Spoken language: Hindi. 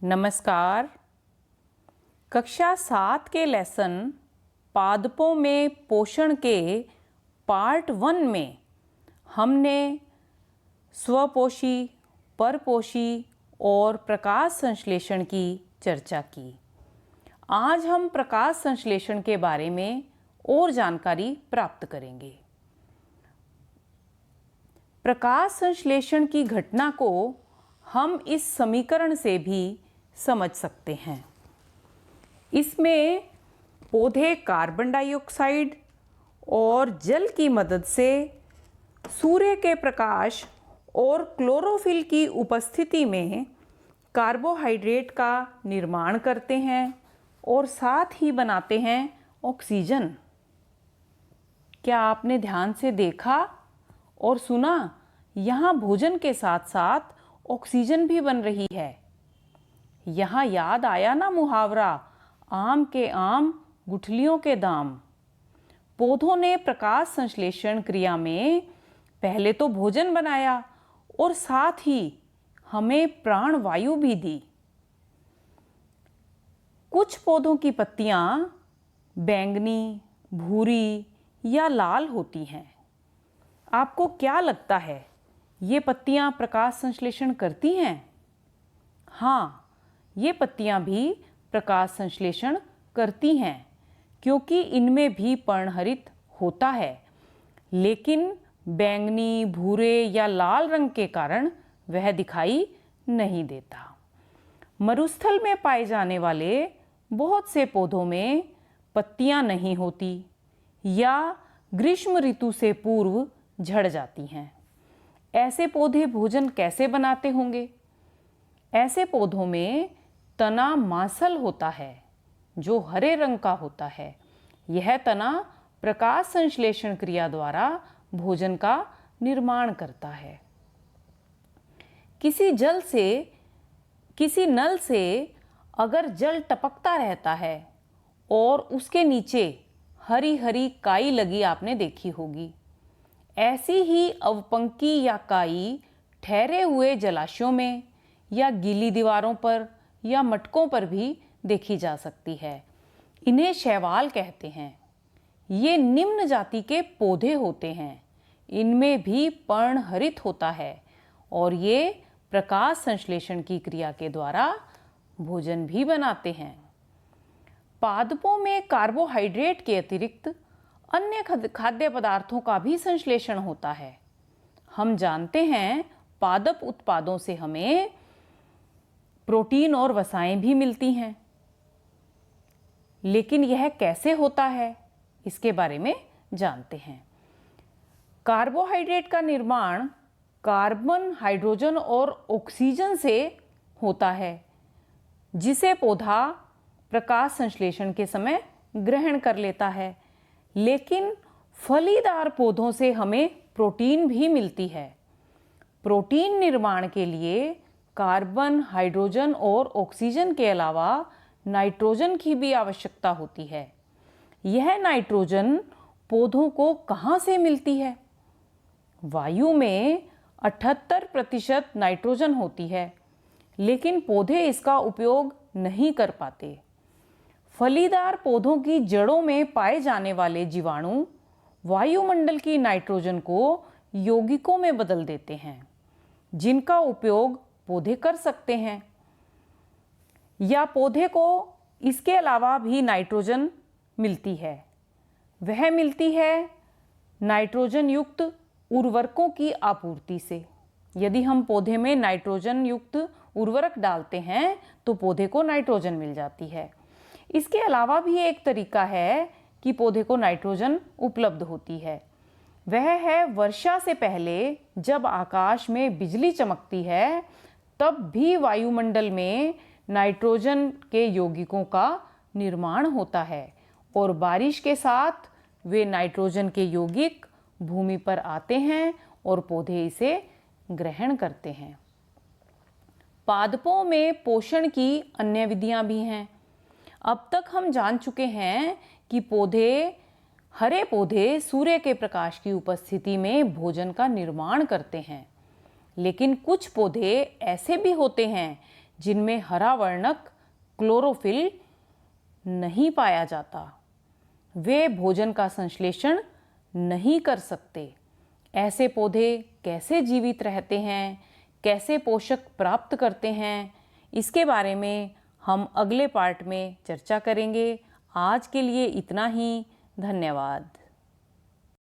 नमस्कार। कक्षा 7 के लेसन पादपों में पोषण के पार्ट 1 में हमने स्वपोषी, परपोषी और प्रकाश संश्लेषण की चर्चा की। आज हम प्रकाश संश्लेषण के बारे में और जानकारी प्राप्त करेंगे। प्रकाश संश्लेषण की घटना को हम इस समीकरण से भी समझ सकते हैं। इसमें पौधे कार्बन डाइऑक्साइड और जल की मदद से सूर्य के प्रकाश और क्लोरोफिल की उपस्थिति में कार्बोहाइड्रेट का निर्माण करते हैं और साथ ही बनाते हैं ऑक्सीजन। क्या आपने ध्यान से देखा और सुना? यहाँ भोजन के साथ साथ ऑक्सीजन भी बन रही है। यहाँ याद आया ना मुहावरा, आम के आम गुठलियों के दाम। पौधों ने प्रकाश संश्लेषण क्रिया में पहले तो भोजन बनाया और साथ ही हमें प्राण वायु भी दी। कुछ पौधों की पत्तियां बैंगनी, भूरी या लाल होती हैं। आपको क्या लगता है, ये पत्तियां प्रकाश संश्लेषण करती हैं? हाँ, ये पत्तियां भी प्रकाश संश्लेषण करती हैं क्योंकि इनमें भी पर्णहरित होता है, लेकिन बैंगनी, भूरे या लाल रंग के कारण वह दिखाई नहीं देता। मरुस्थल में पाए जाने वाले बहुत से पौधों में पत्तियां नहीं होती या ग्रीष्म ऋतु से पूर्व झड़ जाती हैं। ऐसे पौधे भोजन कैसे बनाते होंगे? ऐसे पौधों में तना मांसल होता है जो हरे रंग का होता है। यह तना प्रकाश संश्लेषण क्रिया द्वारा भोजन का निर्माण करता है। किसी नल से अगर जल टपकता रहता है और उसके नीचे हरी हरी काई लगी आपने देखी होगी। ऐसी ही अवपंकी या काई ठहरे हुए जलाशयों में या गीली दीवारों पर या मटकों पर भी देखी जा सकती है। इन्हें शैवाल कहते हैं। ये निम्न जाति के पौधे होते हैं। इनमें भी पर्णहरित होता है और ये प्रकाश संश्लेषण की क्रिया के द्वारा भोजन भी बनाते हैं। पादपों में कार्बोहाइड्रेट के अतिरिक्त अन्य खाद्य पदार्थों का भी संश्लेषण होता है। हम जानते हैं पादप उत्पादों से हमें प्रोटीन और वसाएं भी मिलती हैं, लेकिन यह कैसे होता है इसके बारे में जानते हैं। कार्बोहाइड्रेट का निर्माण कार्बन, हाइड्रोजन और ऑक्सीजन से होता है, जिसे पौधा प्रकाश संश्लेषण के समय ग्रहण कर लेता है। लेकिन फलीदार पौधों से हमें प्रोटीन भी मिलती है। प्रोटीन निर्माण के लिए कार्बन, हाइड्रोजन और ऑक्सीजन के अलावा नाइट्रोजन की भी आवश्यकता होती है। यह नाइट्रोजन पौधों को कहाँ से मिलती है? वायु में 78% नाइट्रोजन होती है, लेकिन पौधे इसका उपयोग नहीं कर पाते। फलीदार पौधों की जड़ों में पाए जाने वाले जीवाणु वायुमंडल की नाइट्रोजन को यौगिकों में बदल देते हैं, जिनका उपयोग पौधे कर सकते हैं। या पौधे को इसके अलावा भी नाइट्रोजन मिलती है। वह मिलती है नाइट्रोजन युक्त उर्वरकों की आपूर्ति से। यदि हम पौधे में नाइट्रोजन युक्त उर्वरक डालते हैं तो पौधे को नाइट्रोजन मिल जाती है। इसके अलावा भी एक तरीका है कि पौधे को नाइट्रोजन उपलब्ध होती है। वह है वर्षा से पहले जब आकाश में बिजली चमकती है, तब भी वायुमंडल में नाइट्रोजन के यौगिकों का निर्माण होता है और बारिश के साथ वे नाइट्रोजन के यौगिक भूमि पर आते हैं और पौधे इसे ग्रहण करते हैं। पादपों में पोषण की अन्य विधियां भी हैं। अब तक हम जान चुके हैं कि हरे पौधे सूर्य के प्रकाश की उपस्थिति में भोजन का निर्माण करते हैं, लेकिन कुछ पौधे ऐसे भी होते हैं जिनमें हरा वर्णक क्लोरोफिल नहीं पाया जाता। वे भोजन का संश्लेषण नहीं कर सकते। ऐसे पौधे कैसे जीवित रहते हैं, कैसे पोषक प्राप्त करते हैं, इसके बारे में हम अगले पार्ट में चर्चा करेंगे। आज के लिए इतना ही। धन्यवाद।